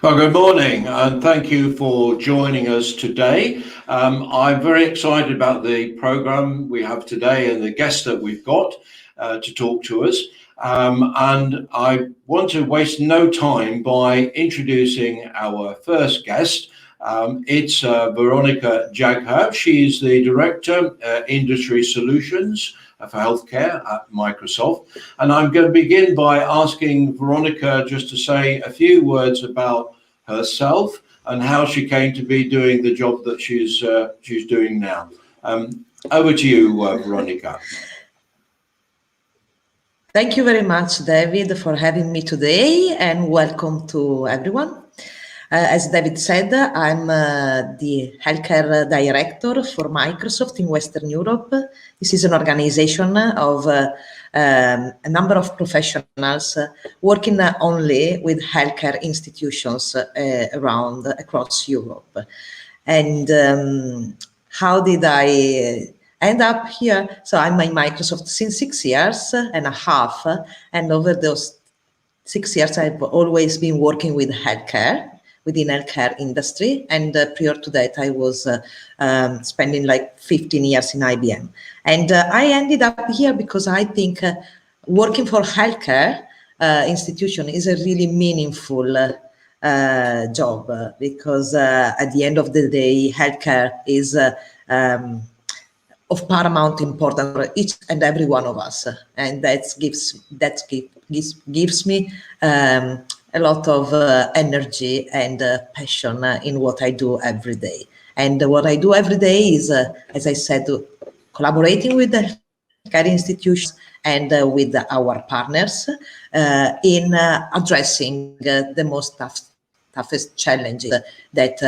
Well, good morning, and thank you for joining us today. I'm very excited about the program we have today and the guests that we've got to talk to us. And I want to waste no time by introducing our first guest. It's Veronica Jagher. She's the Director, Industry Solutions for Healthcare at Microsoft. And I'm going to begin by asking Veronica just to say a few words about herself and how she came to be doing the job that she's doing now. Over to you, Veronica. Thank you very much, David, for having me today, and welcome to everyone. As David said, I'm the healthcare director for Microsoft in Western Europe. This is an organization of a number of professionals working only with healthcare institutions across Europe. And how did I end up here? So I'm in Microsoft since 6 years and a half, and over those 6 years I've always been working with healthcare, within healthcare industry, and prior to that I was spending like 15 years in IBM. And I ended up here because I think working for healthcare institution is a really meaningful job, because at the end of the day, healthcare is of paramount importance for each and every one of us, and that gives me a lot of energy and passion in what I do every day. And what I do every day is, as I said, collaborating with the care institutions and with our partners in addressing the most toughest challenges that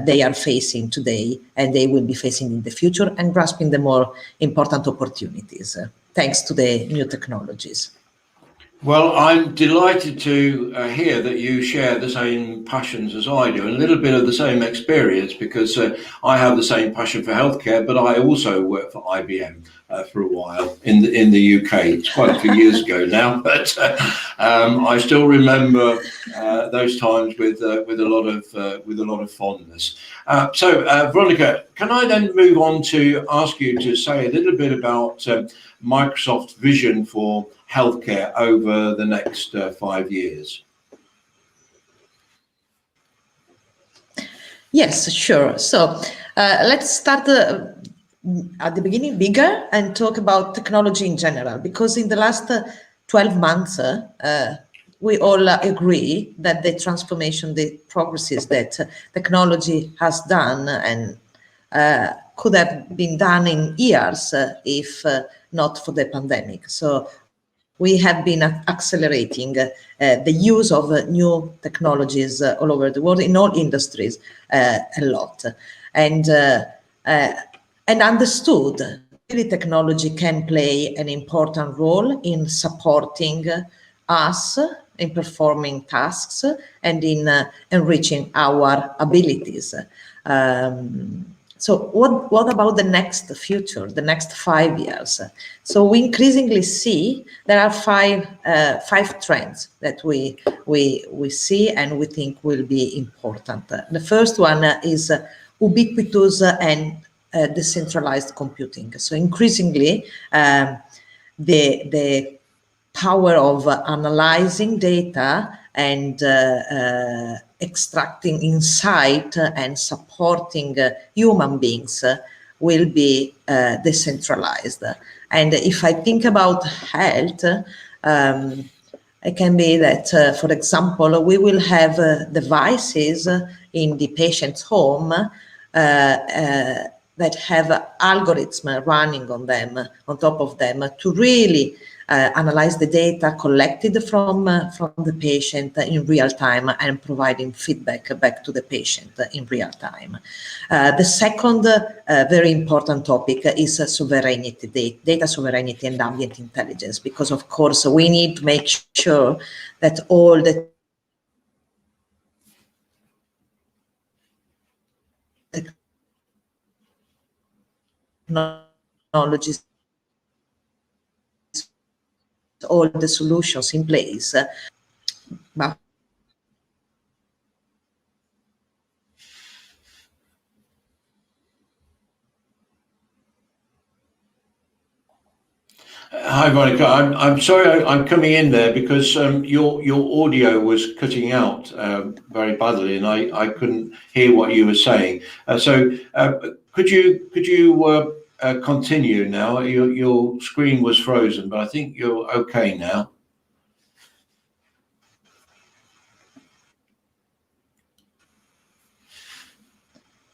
they are facing today and they will be facing in the future, and grasping the more important opportunities thanks to the new technologies. Well, I'm delighted to hear that you share the same passions as I do, and a little bit of the same experience, because I have the same passion for healthcare, but I also worked for IBM for a while in the UK. It's quite a few years ago now, but I still remember those times with a lot of fondness. So, Veronica, can I then move on to ask you to say a little bit about Microsoft's vision for healthcare over the next 5 years? Yes, sure. So let's start at the beginning bigger and talk about technology in general, because in the last 12 months, we all agree that the transformation, the progresses that technology has done and could have been done in years if not for the pandemic. So we have been accelerating the use of new technologies all over the world in all industries a lot, and understood really technology can play an important role in supporting us in performing tasks and in enriching our abilities. So what about the next future, the next 5 years? So we increasingly see there are five trends that we see and we think will be important. The first one is ubiquitous and decentralized computing. So increasingly, the power of analyzing data and extracting insight and supporting human beings will be decentralized. And if I think about health, it can be that, for example, we will have devices in the patient's home that have algorithms running on them, on top of them, to really analyze the data collected from the patient in real time and providing feedback back to the patient in real time. The second very important topic is sovereignty, data sovereignty and ambient intelligence, because of course we need to make sure that all the technologies, all the solutions in place, but Hi, Veronica. I'm sorry I'm coming in there because your audio was cutting out very badly, and I couldn't hear what you were saying. Could you continue now? Your screen was frozen, but I think you're okay now.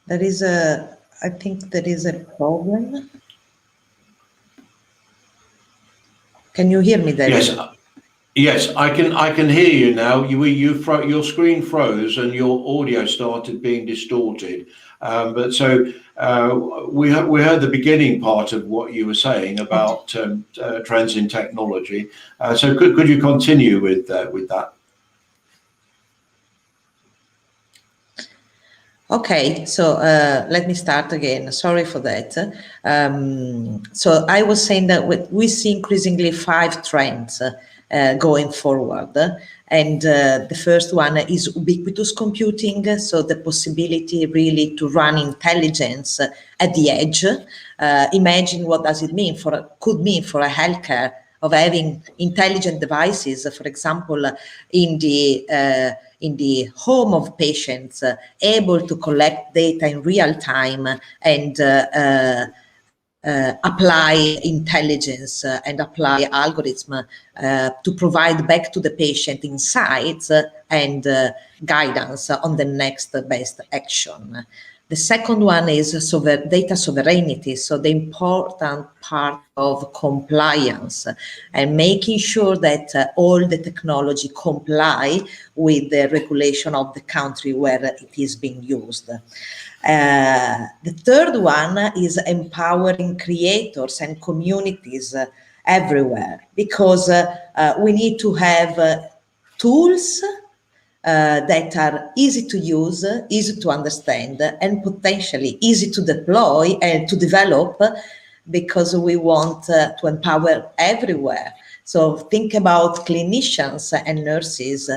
I think there is a problem. Can you hear me, David? Yes, I can hear you now. Your screen froze and your audio started being distorted. We heard the beginning part of what you were saying about trends in technology. So could you continue with that? Okay, so let me start again. Sorry for that. So I was saying that we see increasingly 5 trends going forward. And the first one is ubiquitous computing, so the possibility really to run intelligence at the edge. Imagine what does it mean could mean for a healthcare of having intelligent devices, for example, in the home of patients, able to collect data in real time and apply intelligence and apply algorithm to provide back to the patient insights and guidance on the next best action. The second one is data sovereignty, so the important part of compliance and making sure that all the technology comply with the regulation of the country where it is being used. The third one is empowering creators and communities everywhere, because we need to have tools that are easy to use, easy to understand, and potentially easy to deploy and to develop, because we want to empower everywhere. So think about clinicians and nurses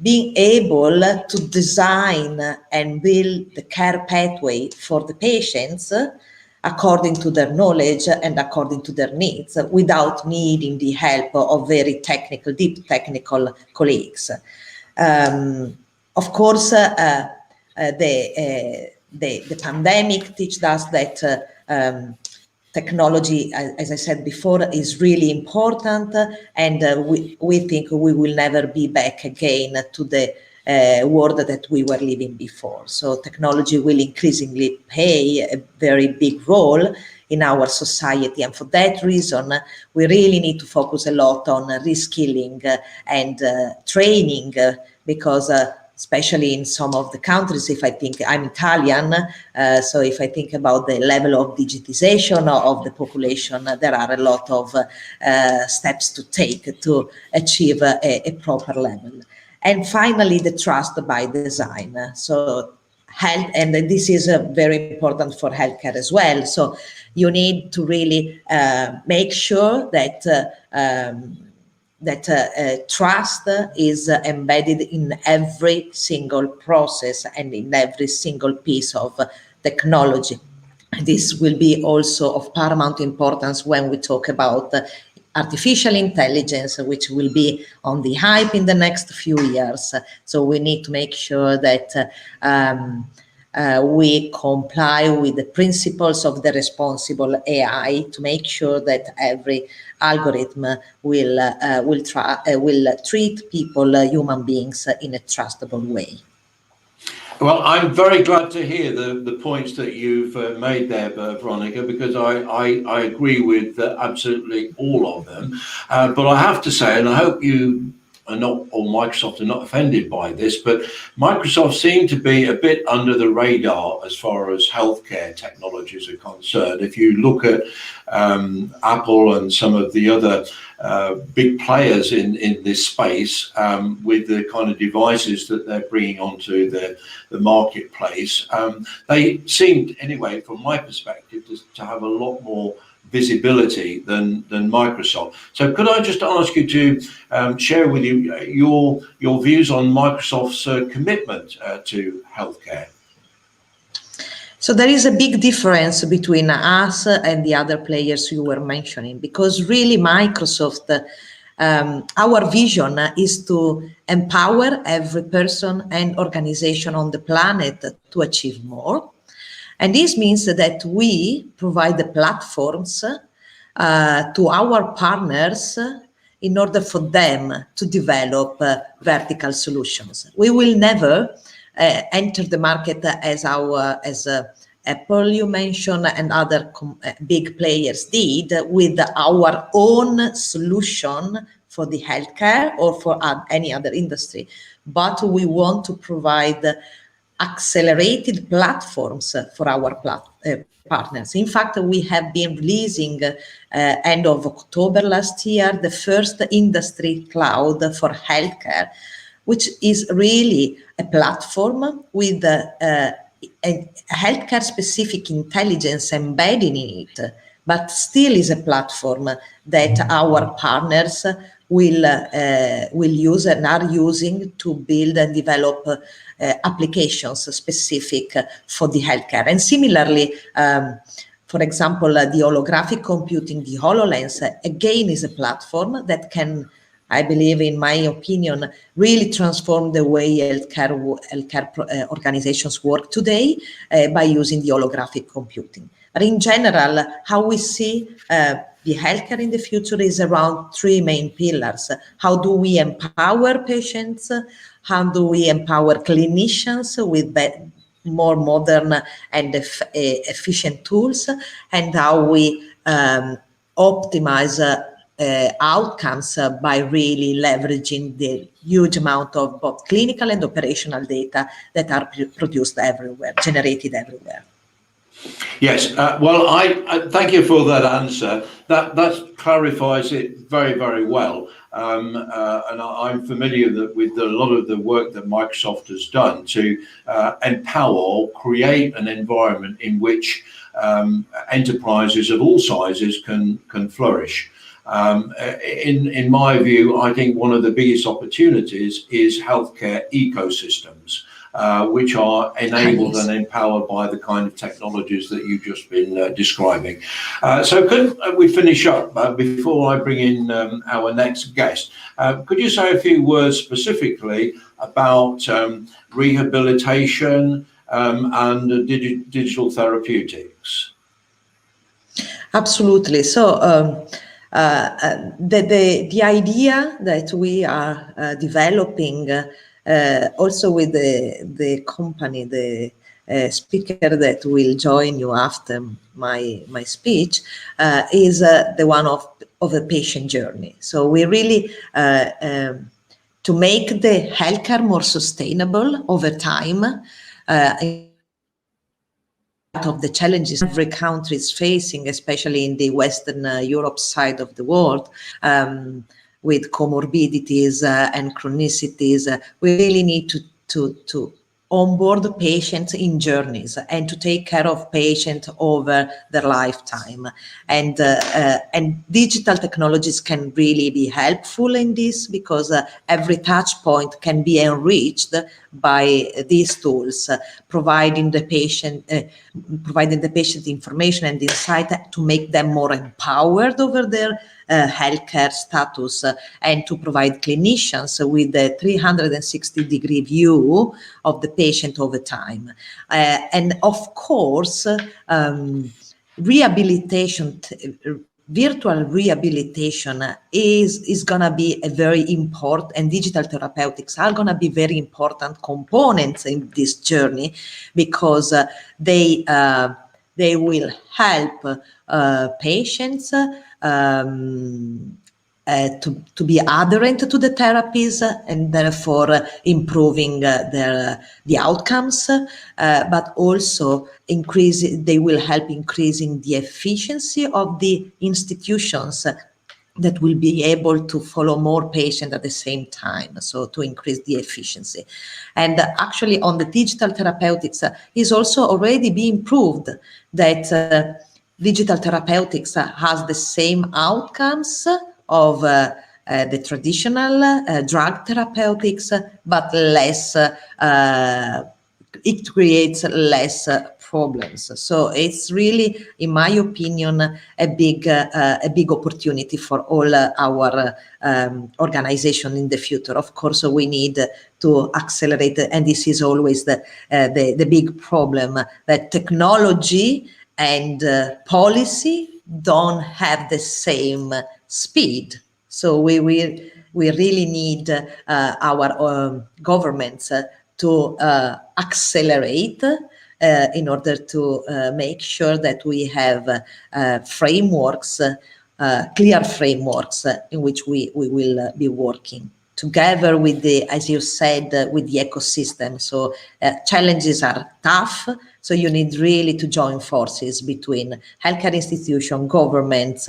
being able to design and build the care pathway for the patients according to their knowledge and according to their needs, without needing the help of very technical, deep technical colleagues. Of course, the pandemic teaches us that technology, as I said before, is really important, and we think we will never be back again to the world that we were living before. So technology will increasingly play a very big role in our society, and for that reason we really need to focus a lot on reskilling and training, because especially in some of the countries, if I think, I'm Italian, so if I think about the level of digitization of the population, there are a lot of steps to take to achieve a proper level. And finally, the trust by design. So health, and this is very important for healthcare as well. So you need to really make sure that trust is embedded in every single process and in every single piece of technology. This will be also of paramount importance when we talk about artificial intelligence, which will be on the hype in the next few years. So we need to make sure that we comply with the principles of the responsible AI to make sure that every algorithm will treat people, human beings, in a trustable way. Well, I'm very glad to hear the points that you've made there, Veronica, because I agree with absolutely all of them. But I have to say, and I hope you are not, or Microsoft are not offended by this, but Microsoft seem to be a bit under the radar as far as healthcare technologies are concerned. If you look at Apple and some of the other big players in this space, with the kind of devices that they're bringing onto the marketplace, they seem, anyway, from my perspective, to have a lot more visibility than Microsoft. So could I just ask you to share with you your views on Microsoft's commitment to healthcare? So there is a big difference between us and the other players you were mentioning, because really Microsoft, our vision is to empower every person and organization on the planet to achieve more. And this means that we provide the platforms to our partners in order for them to develop vertical solutions. We will never enter the market as Apple, you mentioned, and other big players did, with our own solution for the healthcare or for any other industry. But we want to provide accelerated platforms for our partners. In fact, we have been releasing end of October last year the first industry cloud for healthcare, which is really a platform with a healthcare specific intelligence embedded in it, but still is a platform that our partners will use and are using to build and develop applications specific for the healthcare. And similarly, for example, the holographic computing, the HoloLens, again, is a platform that can, I believe, in my opinion, really transform the way healthcare organizations work today by using the holographic computing. But in general, how we see the healthcare in the future is around three main pillars. How do we empower patients? How do we empower clinicians with more modern and efficient tools? And how we optimize outcomes by really leveraging the huge amount of both clinical and operational data that are produced everywhere, generated everywhere. Yes, well, I thank you for that answer. That clarifies it very, very well. And I'm familiar with a lot of the work that Microsoft has done to empower or create an environment in which enterprises of all sizes can flourish. In my view, I think one of the biggest opportunities is healthcare ecosystems, which are enabled and empowered by the kind of technologies that you've just been describing. So could we finish up before I bring in our next guest? Could you say a few words specifically about rehabilitation and digital therapeutics? Absolutely. So the idea that we are developing also with the company, the speaker that will join you after my speech, is the one of a patient journey. So we really to make the healthcare more sustainable over time. Of the challenges every country is facing, especially in the Western Europe side of the world, with comorbidities and chronicities, we really need to onboard the patients in journeys and to take care of patients over their lifetime. And digital technologies can really be helpful in this, because every touch point can be enriched by these tools, providing the patient information and insight to make them more empowered over their healthcare status, and to provide clinicians with a 360-degree view of the patient over time. And of course, virtual rehabilitation is going to be a very important, and digital therapeutics are going to be very important components in this journey, because they will help patients to be adherent to the therapies, and therefore improving the outcomes, but also they will help increasing the efficiency of the institutions that will be able to follow more patients at the same time, so to increase the efficiency. And actually on the digital therapeutics is also already being proved that digital therapeutics has the same outcomes of the traditional drug therapeutics, but less it creates less problems. So it's really, in my opinion, a big opportunity for all our organization in the future. Of course, we need to accelerate, and this is always the big problem, that technology and policy don't have the same speed. So we really need our governments to accelerate in order to make sure that we have frameworks, clear frameworks in which we will be working together with the, as you said, with the ecosystem. So challenges are tough. So you need really to join forces between healthcare institutions, governments,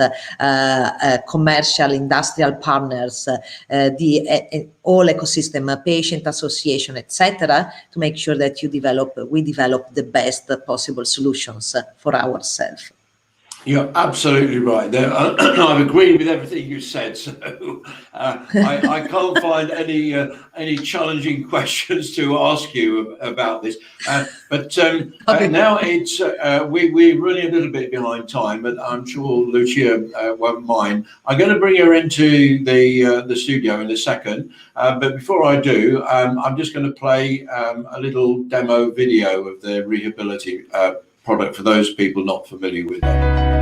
commercial, industrial partners, the all ecosystem, patient association, etc., to make sure that we develop the best possible solutions for ourselves. You're absolutely right there. I've agreed with everything you said, so I can't find any challenging questions to ask you about this. But now it's we're running a little bit behind time, but I'm sure Lucia won't mind. I'm going to bring her into the studio in a second, but before I do, I'm just going to play a little demo video of the Rehability product for those people not familiar with it.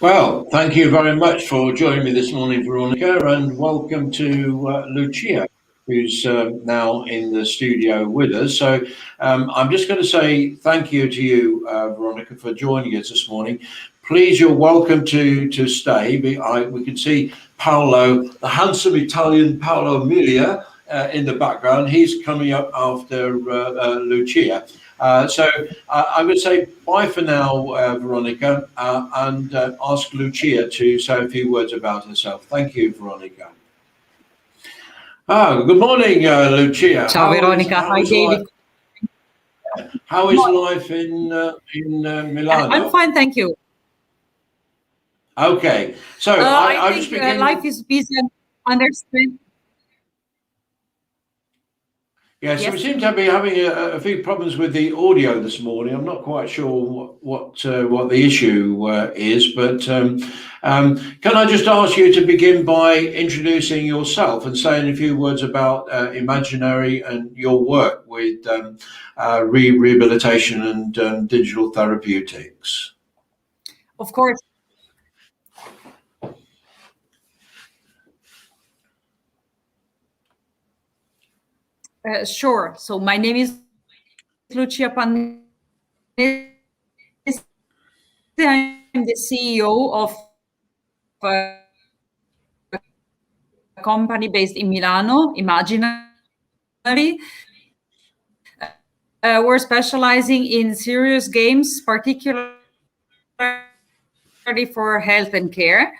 Well, thank you very much for joining me this morning, Veronica, and welcome to Lucia, who's now in the studio with us. So I'm just going to say thank you to you, Veronica, for joining us this morning. Please, you're welcome to stay. We can see Paolo, the handsome Italian Paolo Milia, in the background. He's coming up after Lucia. So I would say bye for now, Veronica, and ask Lucia to say a few words about herself. Thank you, Veronica. Good morning, Lucia. Ciao, Veronica. Hi, David. How is life in Milano? I'm fine, thank you. Okay, so I think life is busy and understand. Yes, we seem to be having a few problems with the audio this morning. I'm not quite sure what the issue is, but can I just ask you to begin by introducing yourself and saying a few words about Imaginary and your work with rehabilitation and digital therapeutics? Of course. Sure. So my name is Lucia Pannese. I'm the CEO of a company based in Milano, Imaginary. We're specializing in serious games, particularly for health and care,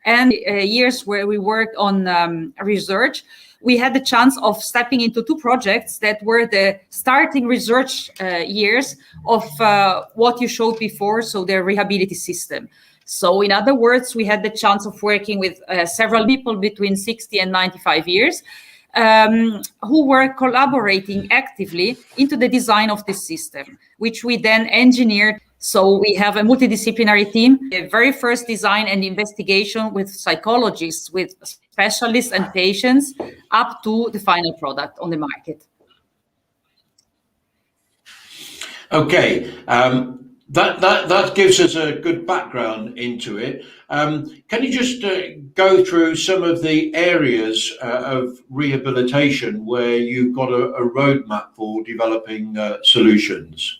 and years where we worked on research, we had the chance of stepping into two projects that were the starting research years of what you showed before, so the rehabilitation system. So in other words, we had the chance of working with several people between 60 and 95 years who were collaborating actively into the design of this system, which we then engineered. So we have a multidisciplinary team, the very first design and investigation with psychologists, with specialists and patients, up to the final product on the market. Okay, that gives us a good background into it. Can you just go through some of the areas of rehabilitation where you've got a roadmap for developing solutions?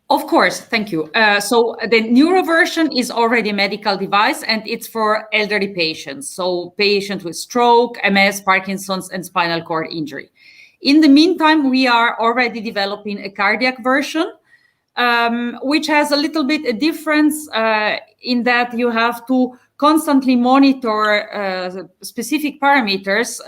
Of course, thank you. So the neuro version is already a medical device, and it's for elderly patients. So patients with stroke, MS, Parkinson's, and spinal cord injury. In the meantime, we are already developing a cardiac version, which has a little bit a difference in that you have to constantly monitor specific parameters.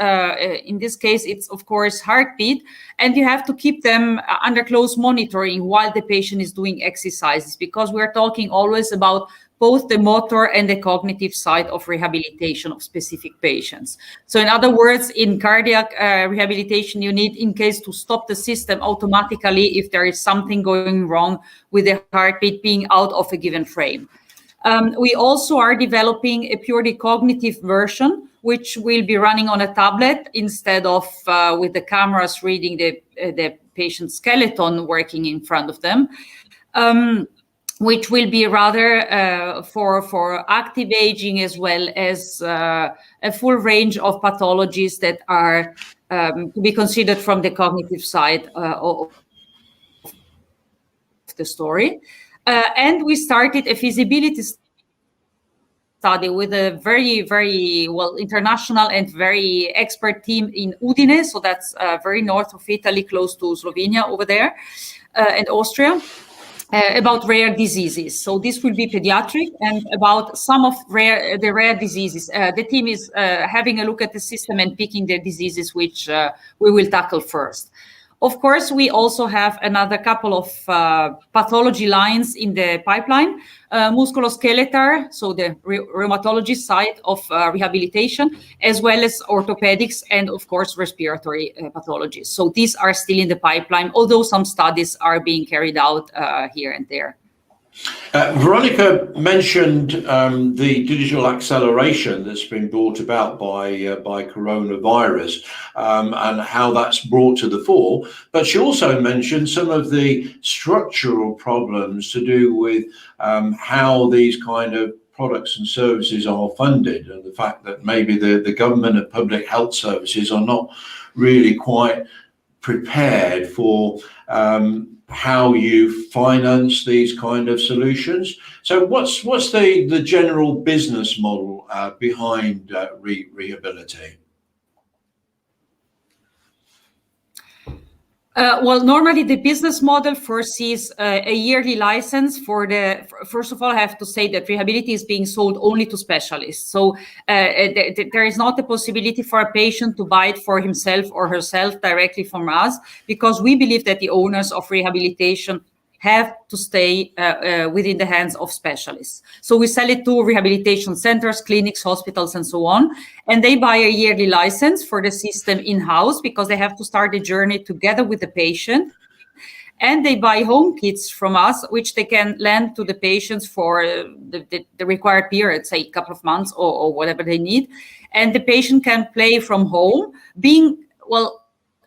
In this case, it's of course heartbeat, and you have to keep them under close monitoring while the patient is doing exercises, because we're talking always about both the motor and the cognitive side of rehabilitation of specific patients. So in other words, in cardiac rehabilitation, you need, in case, to stop the system automatically if there is something going wrong with the heartbeat being out of a given frame. We also are developing a purely cognitive version, which will be running on a tablet instead of with the cameras reading the patient's skeleton working in front of them, which will be rather for active aging, as well as a full range of pathologies that are to be considered from the cognitive side of the story. And we started a feasibility study with a very, very well international and very expert team in Udine. So that's very north of Italy, close to Slovenia over there, and Austria, about rare diseases. So this will be pediatric and about some of the rare diseases. The team is having a look at the system and picking the diseases which we will tackle first. Of course, we also have another couple of pathology lines in the pipeline, musculoskeletal, so the rheumatology side of rehabilitation, as well as orthopedics and, of course, respiratory pathologies. So these are still in the pipeline, although some studies are being carried out here and there. Veronica mentioned the digital acceleration that's been brought about by coronavirus and how that's brought to the fore, but she also mentioned some of the structural problems to do with how these kind of products and services are funded, and the fact that maybe the government and public health services are not really quite prepared for how you finance these kind of solutions. So what's the general business model behind rehabilitate? Well, normally the business model foresees a yearly license for first of all, I have to say that rehabilitation is being sold only to specialists. So there is not a possibility for a patient to buy it for himself or herself directly from us, because we believe that the owners of rehabilitation have to stay within the hands of specialists. So we sell it to rehabilitation centers, clinics, hospitals, and so on. And they buy a yearly license for the system in-house, because they have to start the journey together with the patient. And they buy home kits from us, which they can lend to the patients for the required period, say a couple of months or whatever they need. And the patient can play from home, being, well,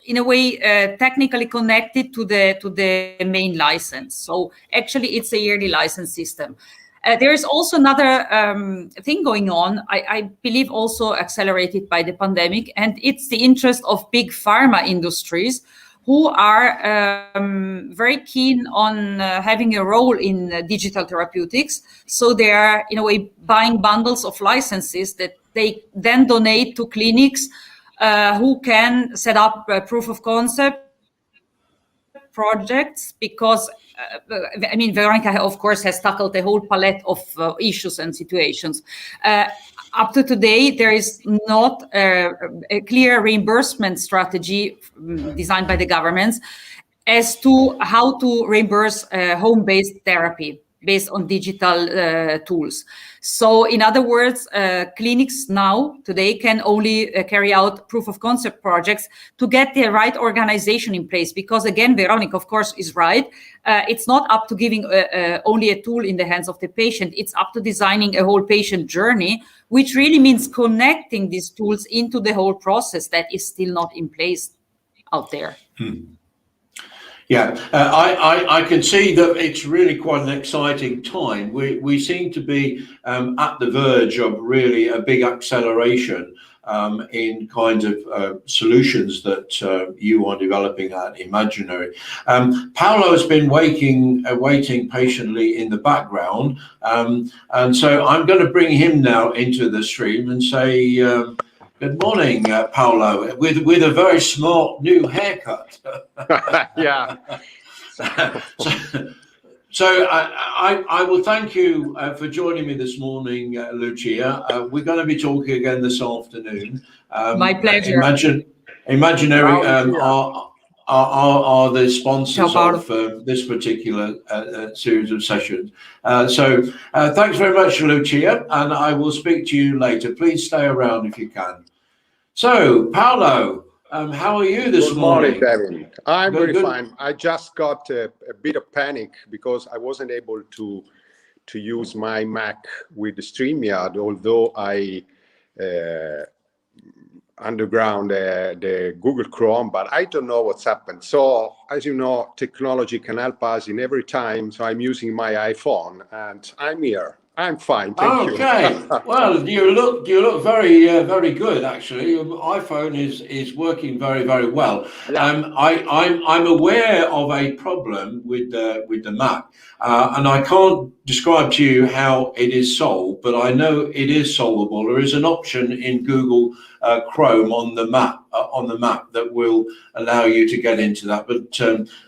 in a way, technically connected to the main license. So actually, it's a yearly license system. There is also another thing going on, I believe also accelerated by the pandemic, and it's the interest of big pharma industries who are very keen on having a role in digital therapeutics. So they are, in a way, buying bundles of licenses that they then donate to clinics who can set up proof of concept projects, because I mean, Veronica, of course, has tackled the whole palette of issues and situations. Up to today, there is not a clear reimbursement strategy designed by the governments as to how to reimburse home-based therapy based on digital tools. So in other words, clinics now today can only carry out proof of concept projects to get the right organization in place. Because again, Veronica, of course, is right. It's not up to giving only a tool in the hands of the patient. It's up to designing a whole patient journey, which really means connecting these tools into the whole process that is still not in place out there. Yeah, I can see that it's really quite an exciting time. We seem to be at the verge of really a big acceleration in kinds of solutions that you are developing at Imaginary. Paolo has been waiting patiently in the background, and so I'm going to bring him now into the stream and say, good morning, Paolo, with a very smart new haircut. Yeah. So I will thank you for joining me this morning, Lucia. We're going to be talking again this afternoon. My pleasure. Imaginary are the sponsors of this particular series of sessions. So thanks very much, Lucia, and I will speak to you later. Please stay around if you can. So, Paolo, how are you this morning? Good morning, David. I'm very fine. I just got a bit of panic because I wasn't able to use my Mac with the StreamYard, although I underground the Google Chrome, but I don't know what's happened. So, as you know, technology can help us in every time. So I'm using my iPhone, and I'm here. I'm fine, thank you. Okay. Well, you look very good actually. Your iPhone is working very well. Yeah. I'm aware of a problem with the Mac, and I can't describe to you how it is solved, but I know it is solvable. There is an option in Google Chrome on the map that will allow you to get into that, but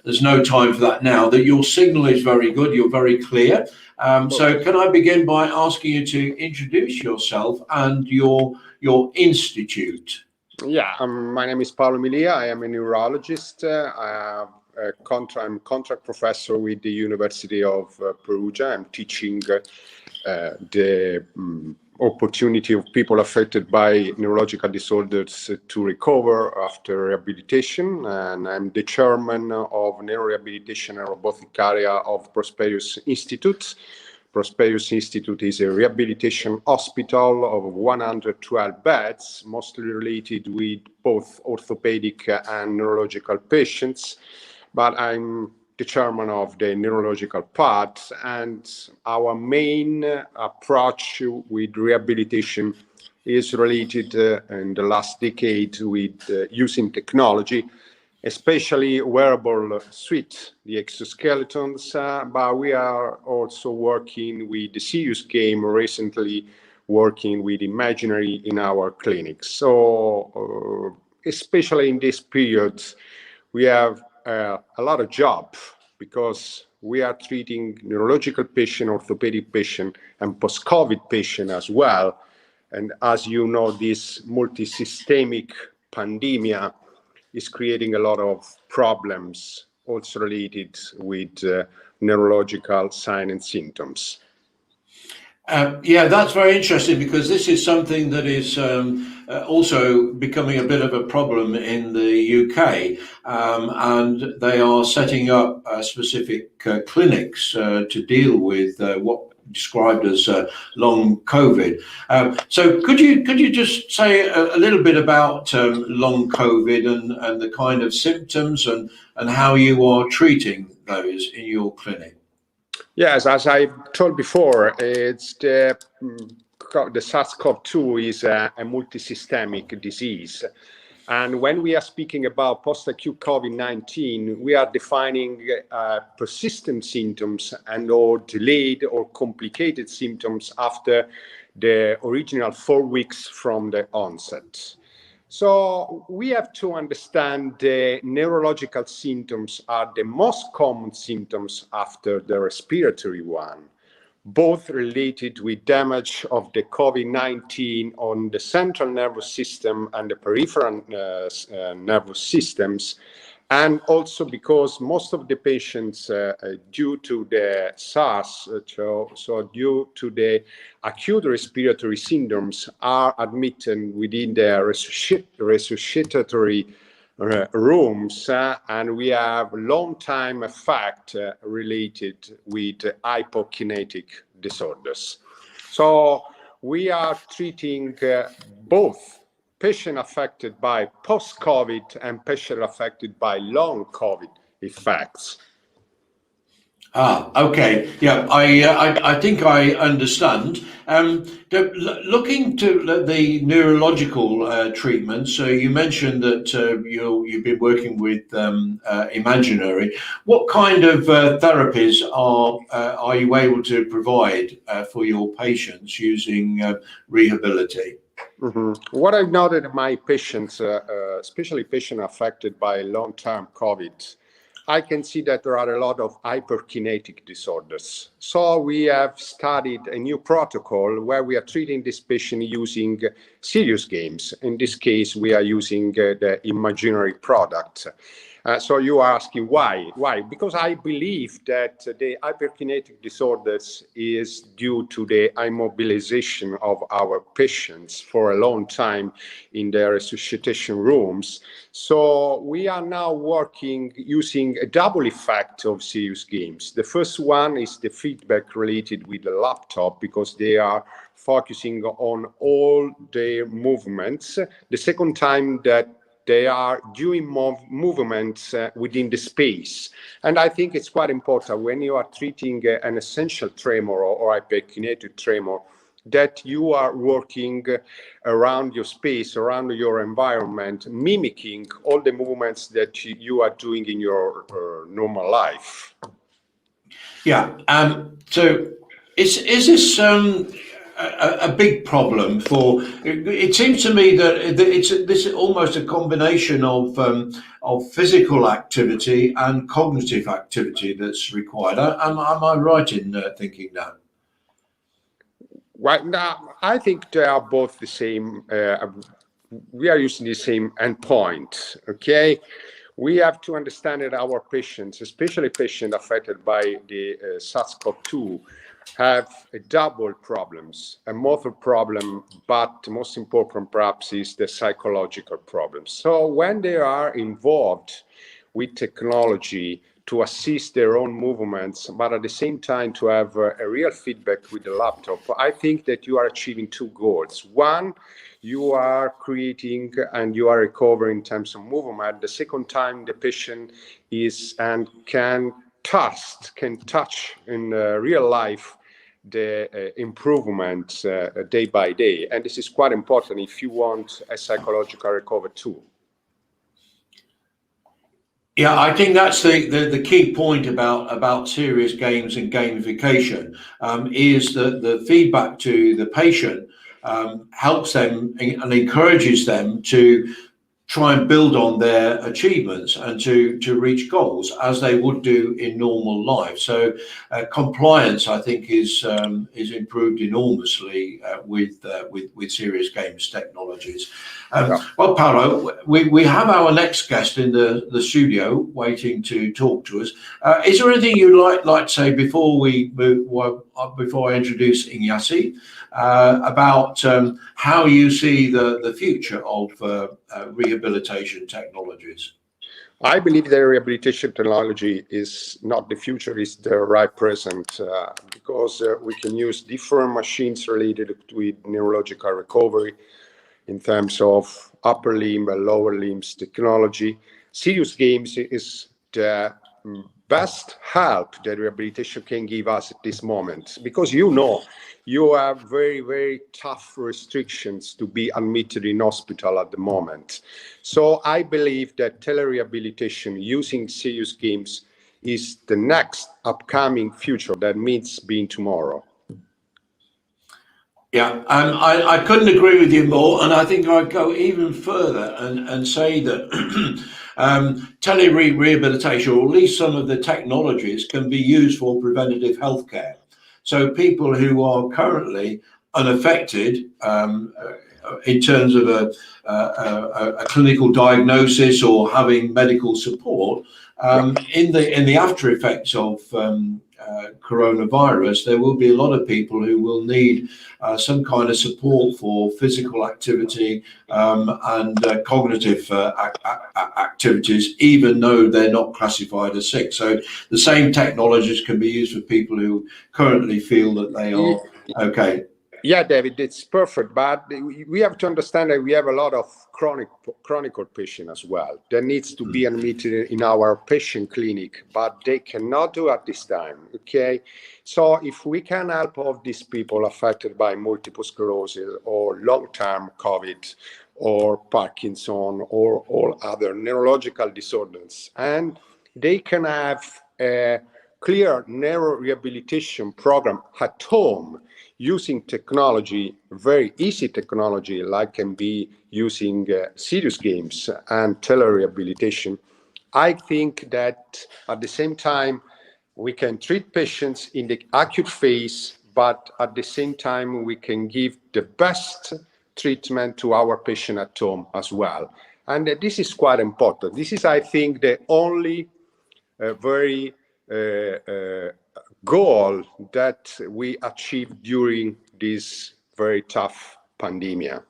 there's no time for that now. That your signal is very good. You're very clear. So can I begin by asking you to introduce yourself and your institute? Yeah, my name is Paolo Milia. I am a neurologist. I'm contract professor with the University of Perugia. I'm teaching the opportunity of people affected by neurological disorders to recover after rehabilitation, and I'm the chairman of Neurorehabilitation and Robotic Area of Prosperous Institute. Prosperous Institute is a rehabilitation hospital of 112 beds, mostly related with both orthopedic and neurological patients, but I'm the chairman of the neurological part, and our main approach with rehabilitation is related in the last decade with using technology, especially wearable suite, the exoskeletons, but we are also working with the serious game, recently working with Imaginary in our clinics. So especially in this period, we have a lot of job because we are treating neurological patient, orthopedic patient, and post-COVID patient as well. And as you know, this multi-systemic pandemic is creating a lot of problems also related with neurological signs and symptoms. Yeah, that's very interesting because this is something that is also becoming a bit of a problem in the UK, and they are setting up specific clinics to deal with what described as long COVID. So could you just say a little bit about long COVID and the kind of symptoms and how you are treating those in your clinic? Yes, as I told before, it's the SARS-CoV-2 is a multisystemic disease. And when we are speaking about post-acute COVID-19, we are defining persistent symptoms and or delayed or complicated symptoms after the original 4 weeks from the onset. So we have to understand the neurological symptoms are the most common symptoms after the respiratory one, both related with damage of the COVID-19 on the central nervous system and the peripheral nervous systems, and also because most of the patients, due to the SARS, so due to the acute respiratory syndromes, are admitted within the resuscitatory rooms, and we have long-time effect related with hypokinetic disorders. So we are treating both patient affected by post-COVID and patient affected by long COVID effects. Okay. Yeah, I think I understand. Looking to the neurological treatment, so you mentioned that you've been working with Imaginary. What kind of therapies are you able to provide for your patients using Rehabilitate? Mm-hmm. What I've noted in my patients, especially patients affected by long-term COVID, I can see that there are a lot of hyperkinetic disorders. So we have studied a new protocol where we are treating this patient using serious games. In this case, we are using the Imaginary product. So you are asking why? Why? Because I believe that the hyperkinetic disorders is due to the immobilization of our patients for a long time in the resuscitation rooms. So we are now working using a double effect of serious games. The first one is the feedback related with the laptop, because they are focusing on all their movements. The second time that they are doing movements within the space. And I think it's quite important when you are treating an essential tremor or hyperkinetic tremor, that you are working around your space, around your environment, mimicking all the movements that you are doing in your normal life. Yeah. So is this a big problem for? It seems to me that this is almost a combination of physical activity and cognitive activity that's required. Am I right in thinking that? Right now, I think they are both the same. We are using the same endpoint. Okay. We have to understand that our patients, especially patients affected by the SARS-CoV-2, have double problems, a motor problem, but the most important perhaps is the psychological problem. So when they are involved with technology to assist their own movements, but at the same time to have a real feedback with the laptop, I think that you are achieving two goals. One, you are creating and you are recovering in terms of movement. The second time, the patient is and can touch in real life the improvements day by day. And this is quite important if you want a psychological recovery too. Yeah, I think that's the key point about serious games and gamification, is that the feedback to the patient helps them and encourages them to try and build on their achievements and to reach goals as they would do in normal life. So compliance, I think, is improved enormously with serious games technologies. Well, Paolo, we have our next guest in the studio waiting to talk to us. Is there anything you'd like to say before I introduce Ignasi about how you see the future of rehabilitation technologies? I believe that rehabilitation technology is not the future, it's the right present, because we can use different machines related with neurological recovery in terms of upper limb and lower limbs technology. Serious games is the best help that rehabilitation can give us at this moment, because you have very, very tough restrictions to be admitted in hospital at the moment. So I believe that telerehabilitation using serious games is the next upcoming future that means being tomorrow. Yeah, I couldn't agree with you more, and I think I'd go even further and say that tele-rehabilitation, or at least some of the technologies, can be used for preventative healthcare. So people who are currently unaffected in terms of a clinical diagnosis or having medical support, in the after effects of coronavirus, there will be a lot of people who will need some kind of support for physical activity and cognitive activities, even though they're not classified as sick. So the same technologies can be used for people who currently feel that they are okay. Yeah, David, it's perfect. But we have to understand that we have a lot of chronic patient as well. That needs to be admitted in our patient clinic, but they cannot do at this time. Okay, so if we can help all these people affected by multiple sclerosis or long-term COVID or Parkinson or all other neurological disorders, and they can have a clear neurorehabilitation program at home, using technology, very easy technology, like can be using serious games and telerehabilitation. I think that at the same time, we can treat patients in the acute phase, but at the same time, we can give the best treatment to our patient at home as well. And this is quite important. This is, I think, the only very goal that we achieved during this very tough pandemic.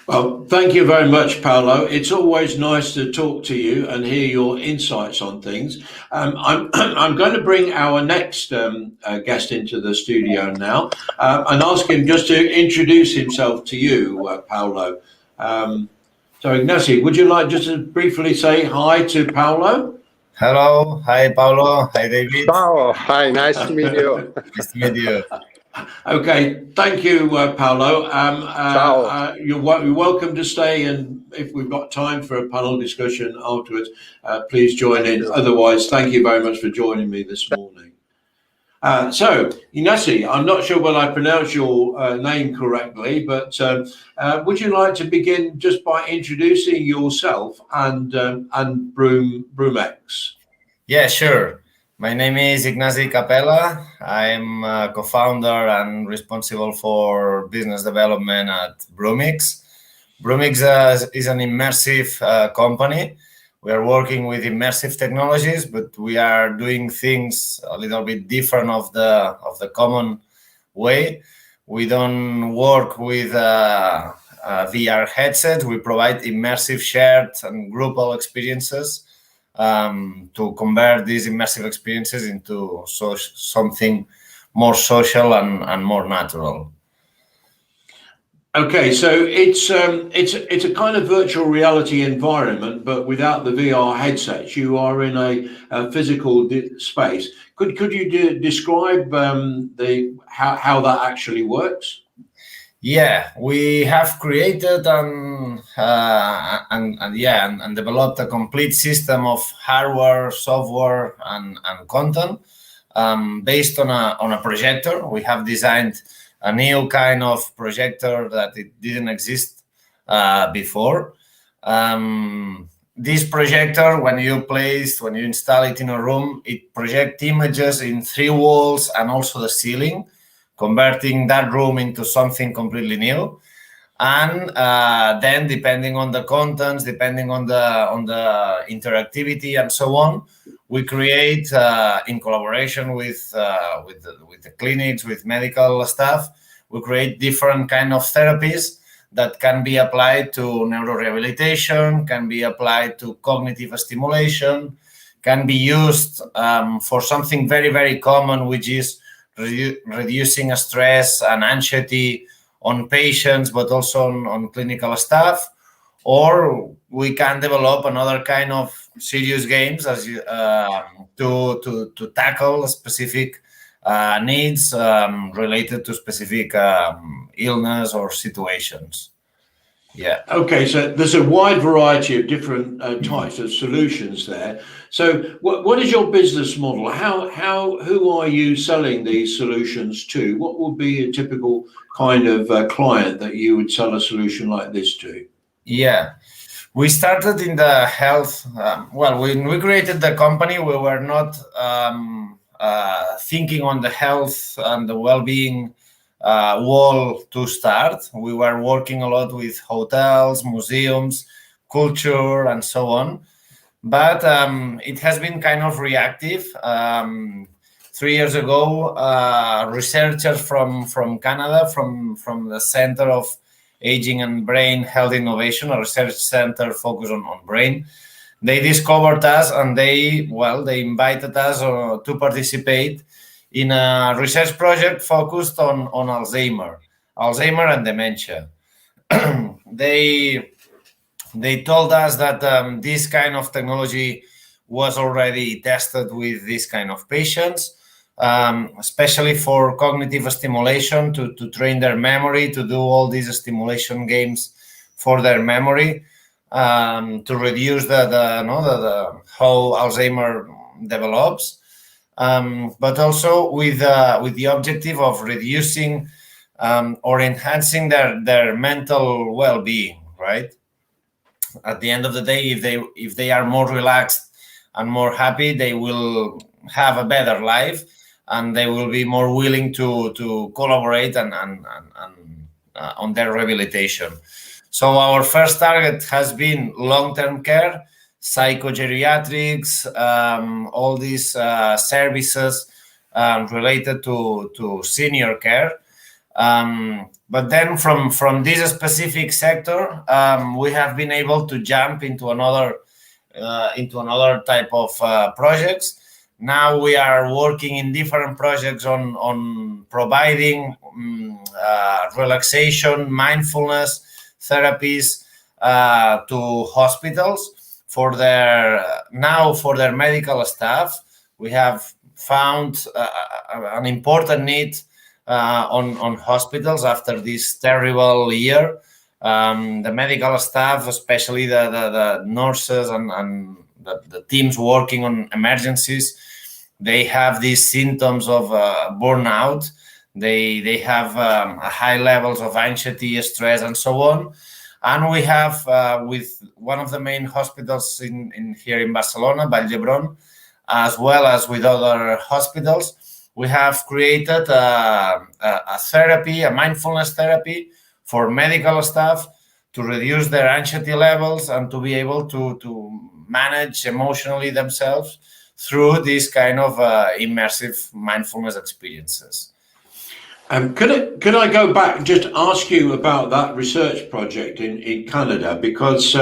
Well, thank you very much, Paolo. It's always nice to talk to you and hear your insights on things. I'm going to bring our next guest into the studio now and ask him just to introduce himself to you, Paolo. So, Ignasi, would you like just to briefly say hi to Paolo? Hello, hi Paolo, hi David. Paolo, hi, nice to meet you. Nice to meet you. Okay, thank you, Paolo. You're welcome to stay, and if we've got time for a panel discussion afterwards, please join in. Otherwise, thank you very much for joining me this morning. So, Ignasi, I'm not sure whether I pronounced your name correctly, but would you like to begin just by introducing yourself and Broomx? Yeah, sure. My name is Ignasi Capella. I'm a co-founder and responsible for business development at Broomx. Broomx is an immersive company. We are working with immersive technologies, but we are doing things a little bit different of the common way. We don't work with VR headsets. We provide immersive shared and groupal experiences to convert these immersive experiences into something more social and more natural. Okay, so it's a kind of virtual reality environment, but without the VR headsets. You are in a physical space. Could you describe how that actually works? Yeah, we have created and developed a complete system of hardware, software, and content based on a projector. We have designed a new kind of projector that it didn't exist before. This projector, when you install it in a room, it projects images in 3 walls and also the ceiling, converting that room into something completely new. And then, depending on the contents, depending on the interactivity and so on, we create in collaboration with the clinics, with medical staff, we create different kind of therapies that can be applied to neurorehabilitation, can be applied to cognitive stimulation, can be used for something very, very common, which is reducing stress and anxiety on patients, but also on clinical staff. Or we can develop another kind of serious games to tackle specific needs related to specific illness or situations. Yeah. Okay, so there's a wide variety of different types of solutions there. So what is your business model? Who are you selling these solutions to? What would be a typical kind of client that you would sell a solution like this to? Yeah. We started in the health. When we created the company, we were not thinking on the health and the well-being wall to start. We were working a lot with hotels, museums, culture, and so on. But it has been kind of reactive. 3 years ago, researchers from Canada, from the Center of Aging and Brain Health Innovation, a research center focused on brain, they discovered us, and they invited us to participate in a research project focused on Alzheimer and dementia. They told us that this kind of technology was already tested with this kind of patients, especially for cognitive stimulation, to train their memory, to do all these stimulation games for their memory, to reduce how Alzheimer develops, but also with the objective of reducing or enhancing their mental well-being, right? At the end of the day, if they are more relaxed and more happy, they will have a better life, and they will be more willing to collaborate and on their rehabilitation. So our first target has been long-term care, psychogeriatrics, all these services related to senior care. But then from this specific sector, we have been able to jump into another type of projects. Now we are working in different projects on providing relaxation, mindfulness therapies to hospitals for their medical staff. We have found an important need on hospitals after this terrible year. The medical staff, especially the nurses and the teams working on emergencies, they have these symptoms of burnout. They have high levels of anxiety, stress, and so on. And we have, with one of the main hospitals here in Barcelona, Vall d'Hebron, as well as with other hospitals, we have created a therapy, a mindfulness therapy for medical staff to reduce their anxiety levels and to be able to manage emotionally themselves through these kind of immersive mindfulness experiences. Could I go back and just ask you about that research project in Canada? Because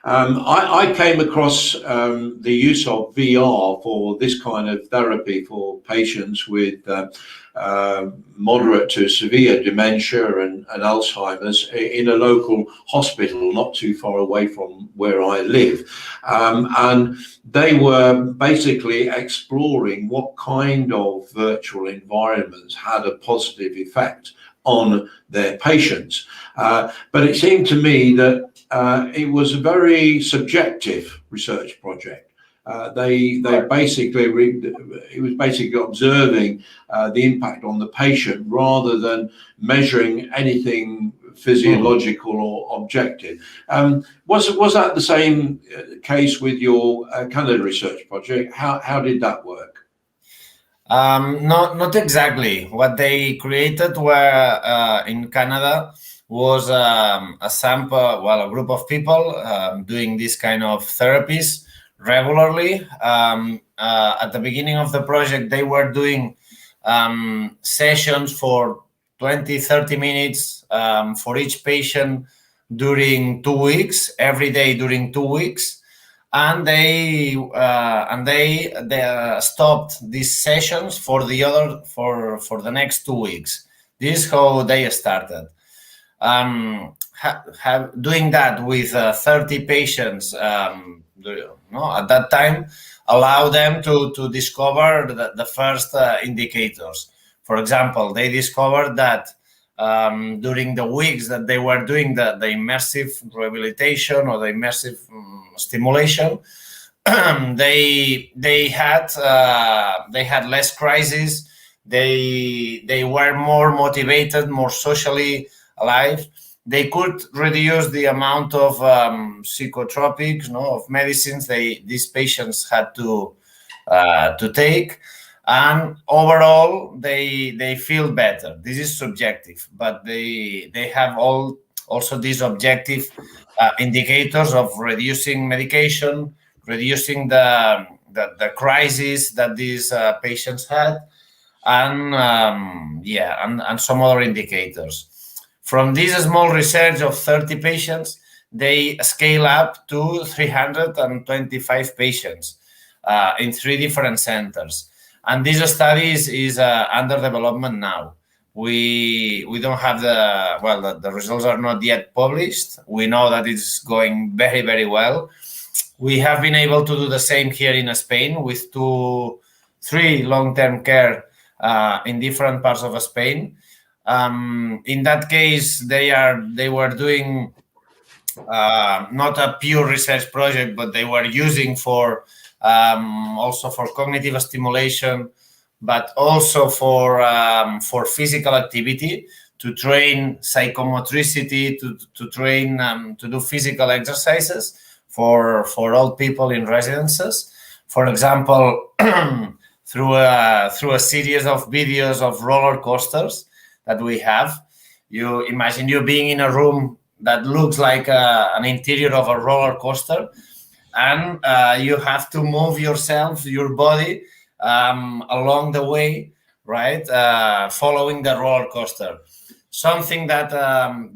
I came across the use of VR for this kind of therapy for patients with moderate to severe dementia and Alzheimer's in a local hospital not too far away from where I live. And they were basically exploring what kind of virtual environments had a positive effect on their patients. But it seemed to me that it was a very subjective research project. It was basically observing the impact on the patient rather than measuring anything physiological or objective. Was that the same case with your Canada research project? How did that work? Not exactly. What they created were in Canada was a sample, a group of people doing this kind of therapies regularly. At the beginning of the project, they were doing sessions for 20-30 minutes for each patient during 2 weeks, every day during 2 weeks. And they stopped these sessions for the next 2 weeks. This is how they started. Doing that with 30 patients at that time allow them to discover the first indicators. For example, they discovered that during the weeks that they were doing the immersive rehabilitation or the immersive stimulation, they had less crises. They were more motivated, more socially alive. They could reduce the amount of psychotropics, of medicines these patients had to take, and overall they feel better. This is subjective, but they have also these objective indicators of reducing medication, reducing the crisis that these patients had, and some other indicators. From this small research of 30 patients, they scale up to 325 patients in 3 different centers. And this study is under development now. We don't have the results are not yet published. We know that it's going very, very well. We have been able to do the same here in Spain with 3 long-term care in different parts of Spain. In that case, they were doing not a pure research project, but they were using for also for cognitive stimulation, but also for physical activity, to train psychomotricity, to train to do physical exercises for old people in residences. For example, through a series of videos of roller coasters that we have. You imagine you being in a room that looks like an interior of a roller coaster, and you have to move yourself, your body, along the way, right? Following the roller coaster. Something that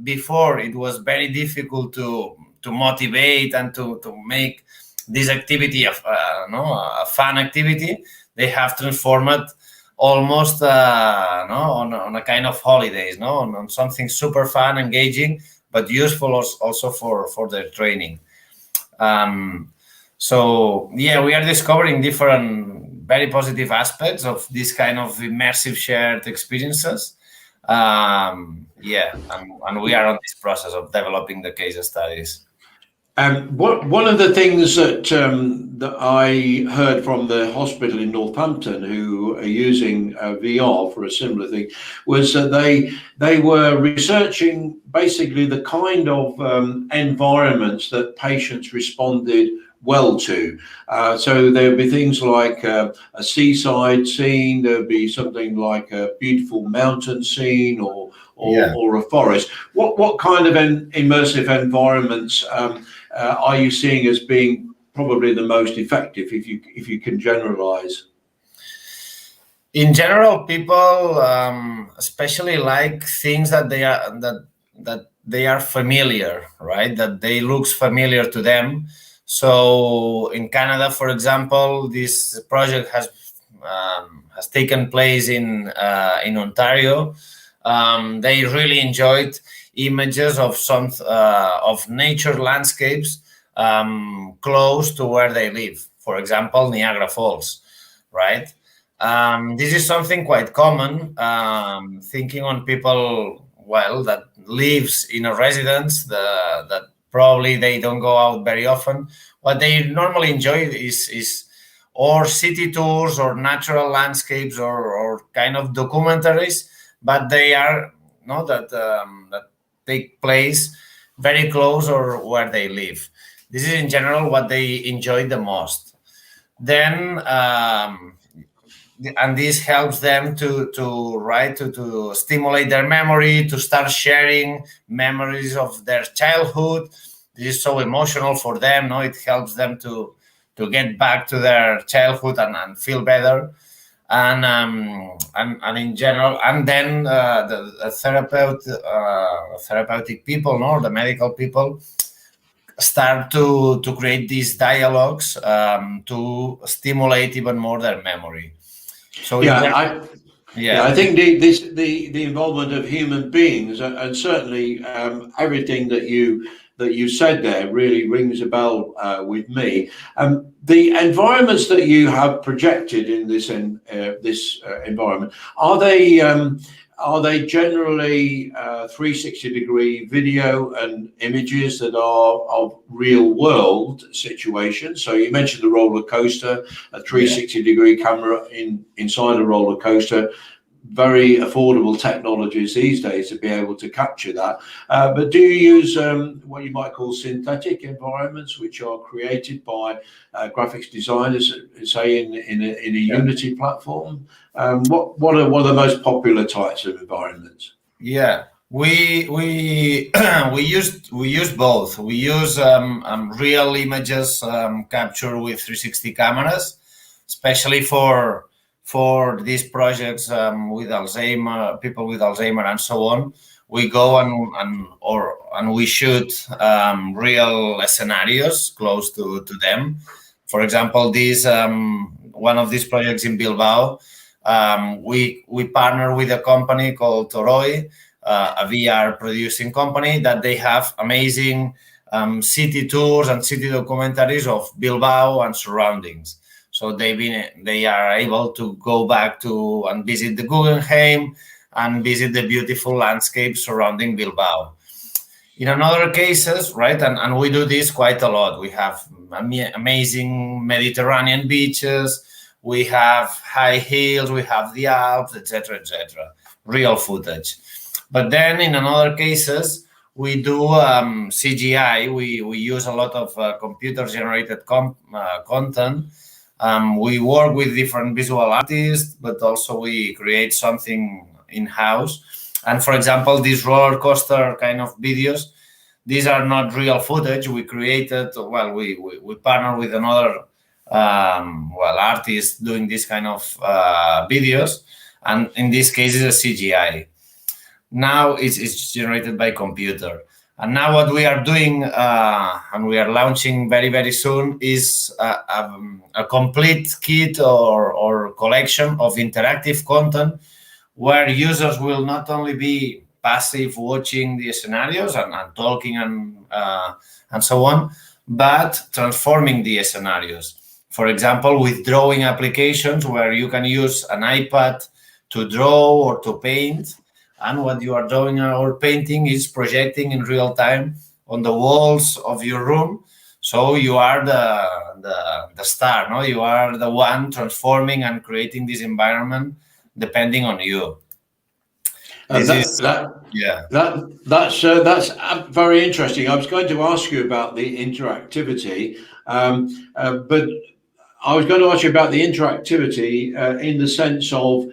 before it was very difficult to motivate and to make this activity a fun activity. They have transformed it almost on a kind of holidays, on something super fun, engaging, but useful also for their training. So yeah, we are discovering different very positive aspects of this kind of immersive shared experiences. And we are on this process of developing the case studies. One of the things that I heard from the hospital in Northampton, who are using VR for a similar thing, was that they were researching basically the kind of environments that patients responded well to. So there would be things like a seaside scene, there would be something like a beautiful mountain scene or a forest. What kind of immersive environments are you seeing as being probably the most effective, if you can generalize? In general, people especially like things that they are familiar, right? That they looks familiar to them. So in Canada, for example, this project has taken place in Ontario. They really enjoyed images of some of nature landscapes close to where they live. For example, Niagara Falls, right? This is something quite common. Thinking on people, that lives in a residence that probably they don't go out very often. What they normally enjoy is or city tours or natural landscapes or kind of documentaries, but they are that take place very close or where they live. This is in general what they enjoy the most. Then and this helps them to stimulate their memory, to start sharing memories of their childhood. This is so emotional for them. It helps them to get back to their childhood and feel better. And in general, and then the therapeutic people, the medical people, start to create these dialogues to stimulate even more their memory. So I think the involvement of human beings and certainly everything that you said there really rings a bell with me. The environments that you have projected in this environment, are they are they generally 360-degree video and images that are of real-world situations? So you mentioned the roller coaster, a 360-degree camera inside a roller coaster. Very affordable technologies these days to be able to capture that. But do you use what you might call synthetic environments, which are created by graphics designers, say in a Unity platform? What are the most popular types of environments? Yeah, we use both. We use real images captured with 360 cameras, especially for these projects with Alzheimer, people with Alzheimer and so on. We go and we shoot real scenarios close to them. For example, one of these projects in Bilbao, we partner with a company called Toroi, a VR producing company, that they have amazing city tours and city documentaries of Bilbao and surroundings. So they are able to go back to and visit the Guggenheim and visit the beautiful landscape surrounding Bilbao. In other cases, right, and we do this quite a lot. We have amazing Mediterranean beaches, we have high hills, we have the Alps, etc., real footage. But then in other cases, we do CGI. We use a lot of computer-generated content. We work with different visual artists, but also we create something in-house. And for example, these roller coaster kind of videos, these are not real footage. We created, we partner with another artist doing this kind of videos. And in this case, it's a CGI. Now it's generated by computer. And now what we are doing, and we are launching very, very soon, is a complete kit or collection of interactive content where users will not only be passive watching the scenarios and talking and so on, but transforming the scenarios. For example, with drawing applications where you can use an iPad to draw or to paint, and what you are drawing or painting is projecting in real time on the walls of your room. So you are the star, no? You are the one transforming and creating this environment depending on you. That's very interesting. I was going to ask you about the interactivity, but I was going to ask you about the interactivity in the sense of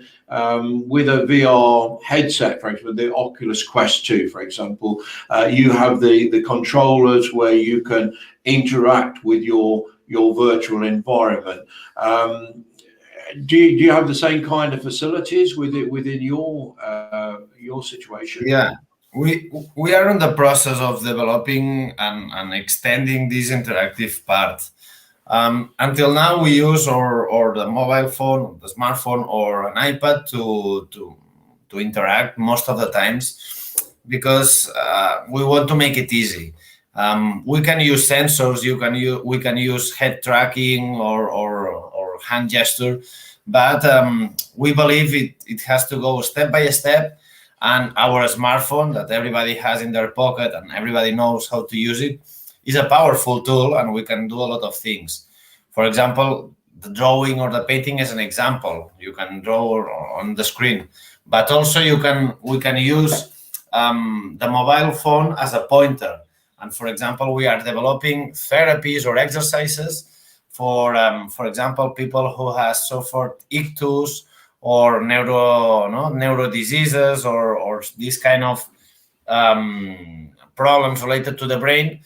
with a VR headset, for example, the Oculus Quest 2, for example, you have the controllers where you can interact with your virtual environment. Do you have the same kind of facilities within your situation? Yeah, we are in the process of developing and extending this interactive part. Until now, we use or the mobile phone, the smartphone, or an iPad to interact most of the times, because we want to make it easy. We can use sensors. We can use head tracking or hand gesture, but we believe it has to go step by step. And our smartphone that everybody has in their pocket and everybody knows how to use it is a powerful tool, and we can do a lot of things. For example, the drawing or the painting is an example. You can draw on the screen, but also we can use the mobile phone as a pointer. And for example, we are developing therapies or exercises for example, people who have suffered ictus or neuro diseases or this kind of problems related to the brain.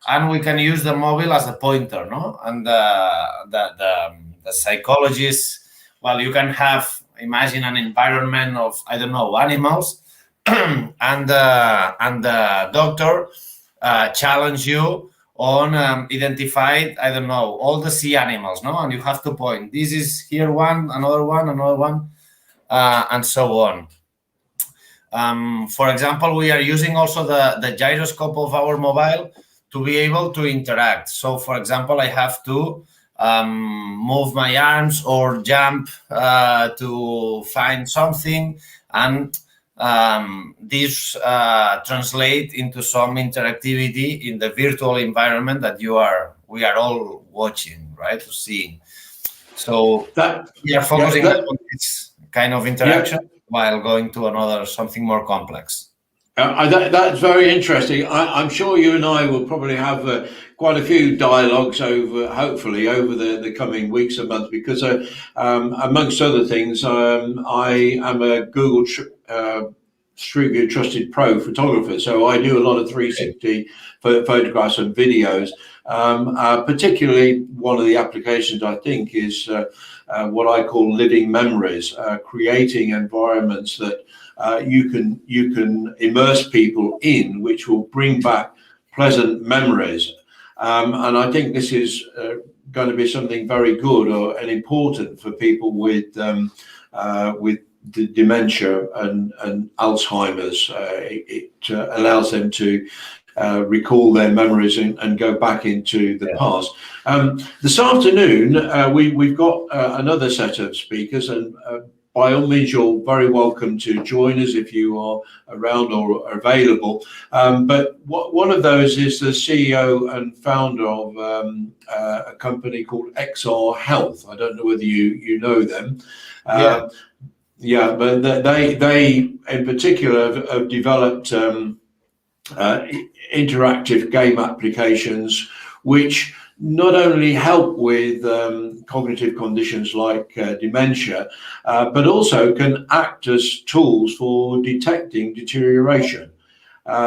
And we can use the mobile as a pointer, no? And the psychologists, you can imagine an environment of, animals, and the doctor challenge you on identify, all the sea animals, no? And you have to point. This is here one, another one, and so on. For example, we are using also the gyroscope of our mobile to be able to interact. So, for example, I have to move my arms or jump to find something, and this translate into some interactivity in the virtual environment that we are all watching, right? To see. So we are focusing on this kind of interaction while going to something more complex. That's very interesting. I'm sure you and I will probably have quite a few dialogues hopefully over the coming weeks and months, because amongst other things, I am a Google Street View Trusted Pro photographer, so I do a lot of 360 photographs and videos. Particularly, one of the applications I think is what I call living memories, creating environments that you can immerse people in, which will bring back pleasant memories. And I think this is going to be something very good and important for people with dementia and Alzheimer's. It allows them to recall their memories and go back into the past. This afternoon, we've got another set of speakers, and by all means, you're very welcome to join us if you are around or available. But one of those is the CEO and founder of a company called XR Health. I don't know whether you know them. But they in particular have developed interactive game applications which not only help with cognitive conditions like dementia, but also can act as tools for detecting deterioration.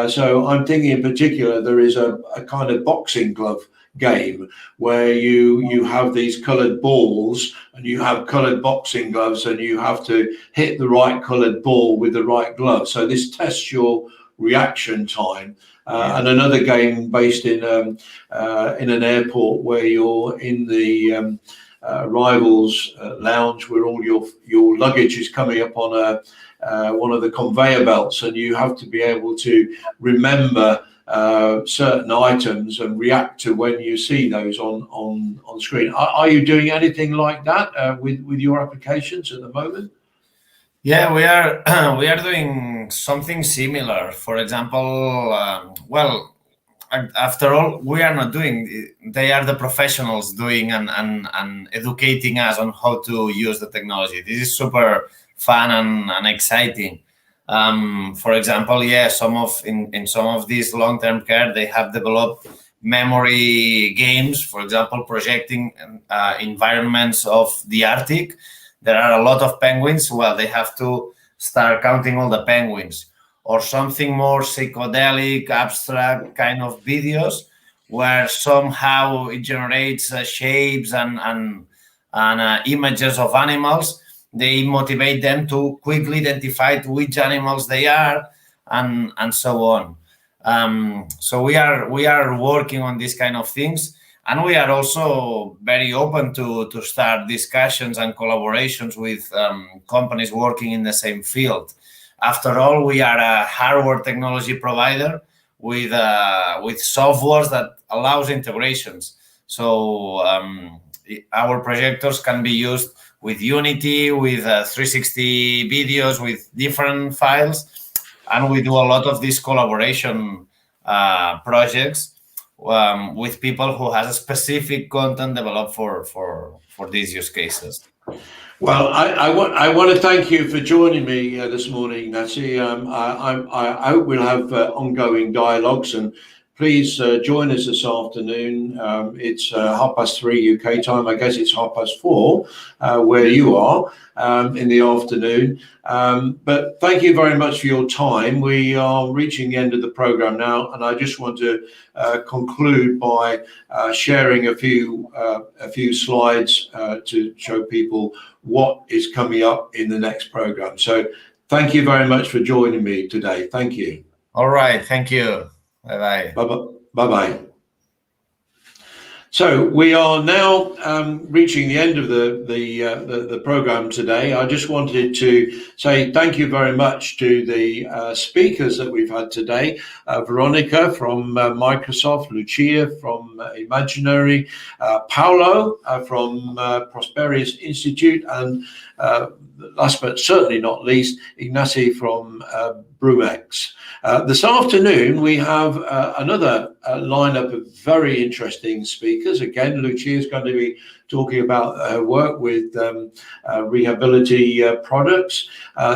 So I'm thinking in particular there is a kind of boxing glove game where you have these colored balls and you have colored boxing gloves, and you have to hit the right colored ball with the right glove. So this tests your reaction time. And another game based in an airport where you're in the arrivals lounge where all your luggage is coming up on one of the conveyor belts, and you have to be able to remember certain items and react to when you see those on screen. Are you doing anything like that with your applications at the moment? Yeah, we are doing something similar. For example, after all, we are not doing. They are the professionals doing and educating us on how to use the technology. This is super fun and exciting. For example, in some of these long-term care, they have developed memory games. For example, projecting environments of the Arctic. There are a lot of penguins. Well, they have to start counting all the penguins, or something more psychedelic, abstract kind of videos where somehow it generates shapes and images of animals. They motivate them to quickly identify which animals they are, and so on. So we are working on these kind of things. And we are also very open to start discussions and collaborations with companies working in the same field. After all, we are a hardware technology provider with softwares that allows integrations. So our projectors can be used with Unity, with 360 videos, with different files. And we do a lot of these collaboration projects with people who has a specific content developed for these use cases. Well, I want to thank you for joining me this morning, Ignasi. I hope we'll have ongoing dialogues, and please join us this afternoon. It's 3:30 UK time. I guess it's 4:30 where you are in the afternoon. But thank you very much for your time. We are reaching the end of the program now, and I just want to conclude by sharing a few slides to show people what is coming up in the next program. So thank you very much for joining me today. Thank you. All right. Thank you. Bye-bye. Bye-bye. So we are now reaching the end of the program today. I just wanted to say thank you very much to the speakers that we've had today. Veronica from Microsoft, Lucia from Imaginary, Paolo from Prosperius Institute, and last but certainly not least, Ignasi from Broomx. This afternoon we have another lineup of very interesting speakers. Again, Lucia is going to be talking about her work with rehabilitation products.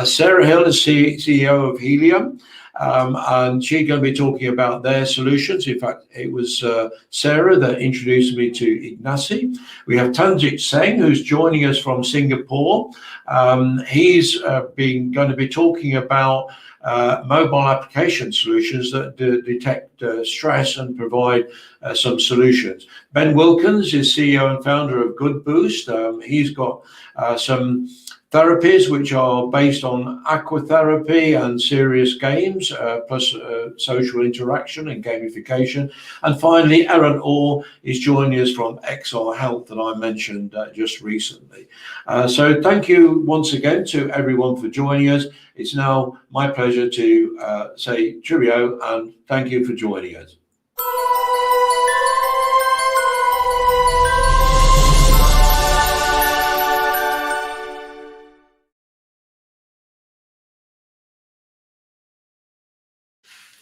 Sarah Hill is CEO of Helium, and she's going to be talking about their solutions. In fact, it was Sarah that introduced me to Ignasi. We have Tanjit Singh, who's joining us from Singapore. He's going to be talking about mobile application solutions that detect stress and provide some solutions. Ben Wilkins is CEO and founder of Good Boost. He's got some therapies which are based on aquatherapy and serious games, plus social interaction and gamification. And finally, Aaron Orr is joining us from XR Health that I mentioned just recently. So thank you once again to everyone for joining us. It's now my pleasure to say cheerio and thank you for joining us.